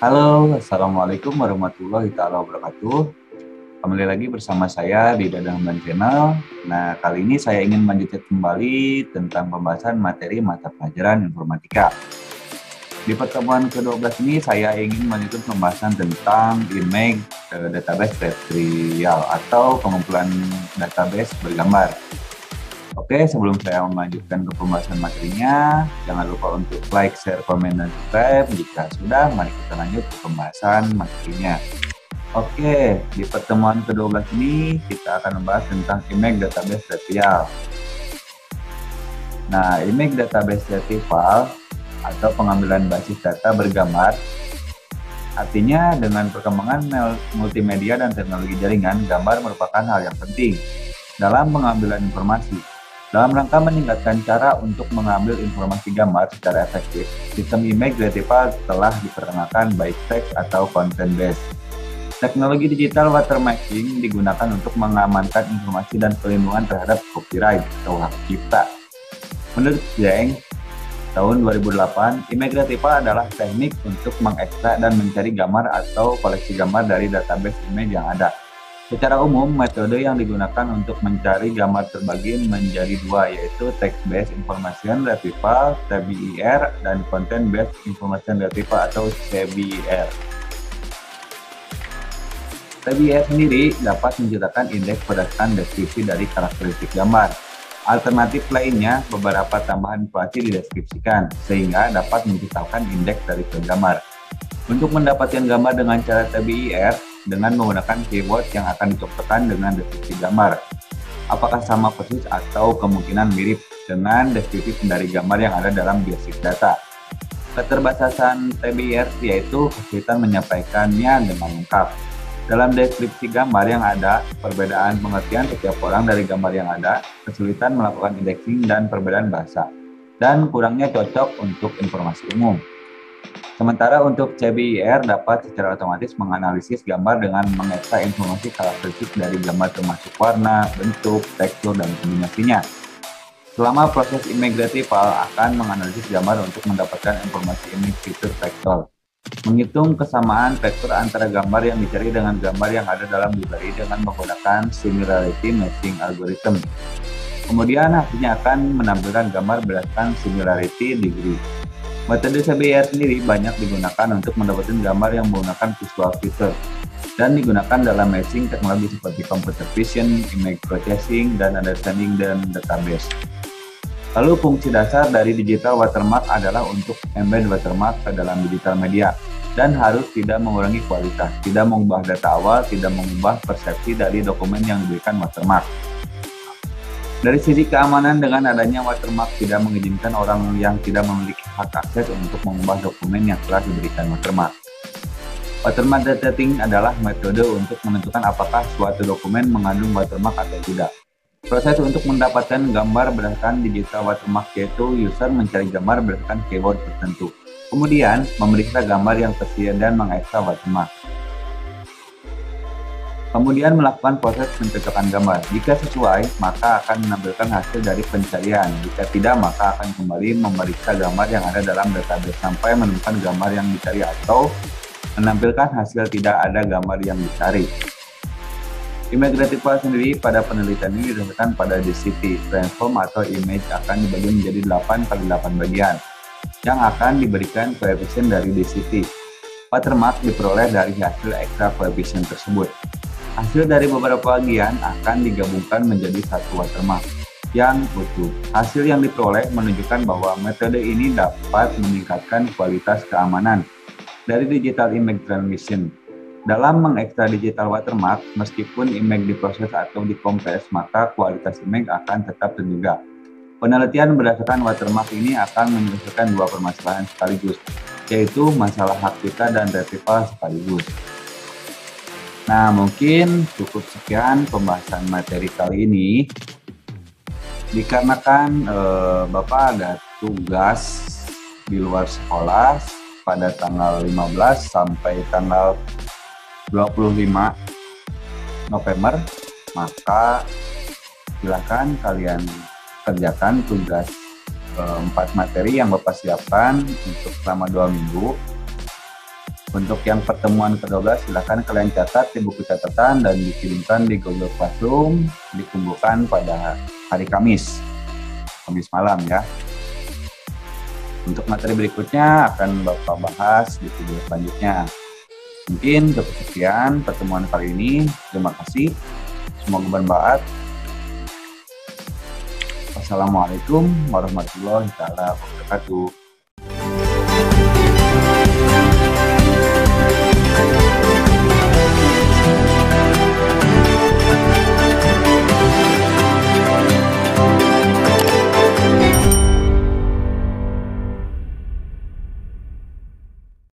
Halo, Assalamualaikum warahmatullahi wabarakatuh. Kembali lagi bersama saya di Dadang Dan Channel. Nah, kali ini saya ingin melanjutkan kembali tentang pembahasan materi mata pelajaran informatika. Di pertemuan ke-12 ini saya ingin melanjutkan pembahasan tentang image database retrieval atau pengumpulan database bergambar. Oke, sebelum saya melanjutkan ke pembahasan materinya, jangan lupa untuk like, share, komen, dan subscribe. Jika sudah, mari kita lanjut ke pembahasan materinya. Oke, di pertemuan ke-12 ini kita akan membahas tentang image database retrieval. Nah, image database retrieval atau pengambilan basis data bergambar, artinya dengan perkembangan multimedia dan teknologi jaringan, gambar merupakan hal yang penting dalam pengambilan informasi. Dalam rangka meningkatkan cara untuk mengambil informasi gambar secara efektif, sistem image retrieval telah diperkenalkan baik teks atau content based. Teknologi digital watermarking digunakan untuk mengamankan informasi dan pelindungan terhadap copyright atau hak cipta. Menurut Zhang, tahun 2008, image retrieval adalah teknik untuk mengekstrak dan mencari gambar atau koleksi gambar dari database image yang ada. Secara umum, metode yang digunakan untuk mencari gambar terbagi menjadi dua, yaitu Text-Based Information Retrieval (TBIR) dan Content-Based Information Retrieval atau CBIR. TBIR sendiri dapat menciptakan indeks berdasarkan deskripsi dari karakteristik gambar. Alternatif lainnya, beberapa tambahan informasi dideskripsikan, sehingga dapat menciptakan indeks dari gambar. Untuk mendapatkan gambar dengan cara TBIR, dengan menggunakan keyword yang akan dicocokkan dengan deskripsi gambar. Apakah sama persis atau kemungkinan mirip dengan deskripsi dari gambar yang ada dalam basis data. Keterbatasan TBIR yaitu kesulitan menyampaikannya dengan lengkap. Dalam deskripsi gambar yang ada, perbedaan pengertian setiap orang dari gambar yang ada, kesulitan melakukan indexing dan perbedaan bahasa, dan kurangnya cocok untuk informasi umum. Sementara untuk CBIR dapat secara otomatis menganalisis gambar dengan mengekstrak informasi karakteristik dari gambar termasuk warna, bentuk, tekstur, dan kombinasinya. Selama proses image retrieval akan menganalisis gambar untuk mendapatkan informasi image fitur vektor. Menghitung kesamaan vektor antara gambar yang dicari dengan gambar yang ada dalam library dengan menggunakan similarity matching algorithm. Kemudian hasilnya akan menampilkan gambar berdasarkan similarity degree. Metode CBIR sendiri banyak digunakan untuk mendapatkan gambar yang menggunakan visual filter dan digunakan dalam matching teknologi seperti computer vision, image processing, dan understanding dan database. Lalu fungsi dasar dari digital watermark adalah untuk embed watermark ke dalam digital media dan harus tidak mengurangi kualitas, tidak mengubah data awal, tidak mengubah persepsi dari dokumen yang diberikan watermark. Dari sisi keamanan, dengan adanya watermark tidak mengizinkan orang yang tidak memiliki hak akses untuk mengubah dokumen yang telah diberikan watermark. Watermark dating adalah metode untuk menentukan apakah suatu dokumen mengandung watermark atau tidak. Proses untuk mendapatkan gambar berdasarkan digital watermark yaitu user mencari gambar berdasarkan keyword tertentu, kemudian memeriksa gambar yang tersedia dan mengekstrak watermark. Kemudian melakukan proses pencocokan gambar. Jika sesuai, maka akan menampilkan hasil dari pencarian. Jika tidak, maka akan kembali memeriksa gambar yang ada dalam database sampai menemukan gambar yang dicari atau menampilkan hasil tidak ada gambar yang dicari. Image retrieval sendiri pada penelitian ini didasarkan pada DCT. Transform atau image akan dibagi menjadi 8 kali 8 bagian yang akan diberikan koefisien dari DCT. Watermark diperoleh dari hasil ekstra koefisien tersebut. Hasil dari beberapa bagian akan digabungkan menjadi satu watermark yang utuh. Hasil yang diperoleh menunjukkan bahwa metode ini dapat meningkatkan kualitas keamanan dari digital image transmission. Dalam mengekstrak digital watermark, meskipun image diproses atau dikompres, maka kualitas image akan tetap terjaga. Penelitian berdasarkan watermark ini akan menyelesaikan dua permasalahan sekaligus, yaitu masalah hak cipta dan retrieval sekaligus. Nah, mungkin cukup sekian pembahasan materi kali ini. Dikarenakan Bapak ada tugas di luar sekolah pada tanggal 15 sampai tanggal 25 November, maka silakan kalian kerjakan tugas 4 materi yang Bapak siapkan untuk selama 2 minggu. Untuk yang pertemuan ke-12, silakan kalian catat di buku catatan dan dikirimkan di Google Classroom, dikumpulkan pada hari Kamis malam ya. Untuk materi berikutnya akan Bapak bahas di video selanjutnya. Mungkin cukup sekian pertemuan kali ini. Terima kasih. Semoga bermanfaat. Wassalamualaikum warahmatullahi wabarakatuh.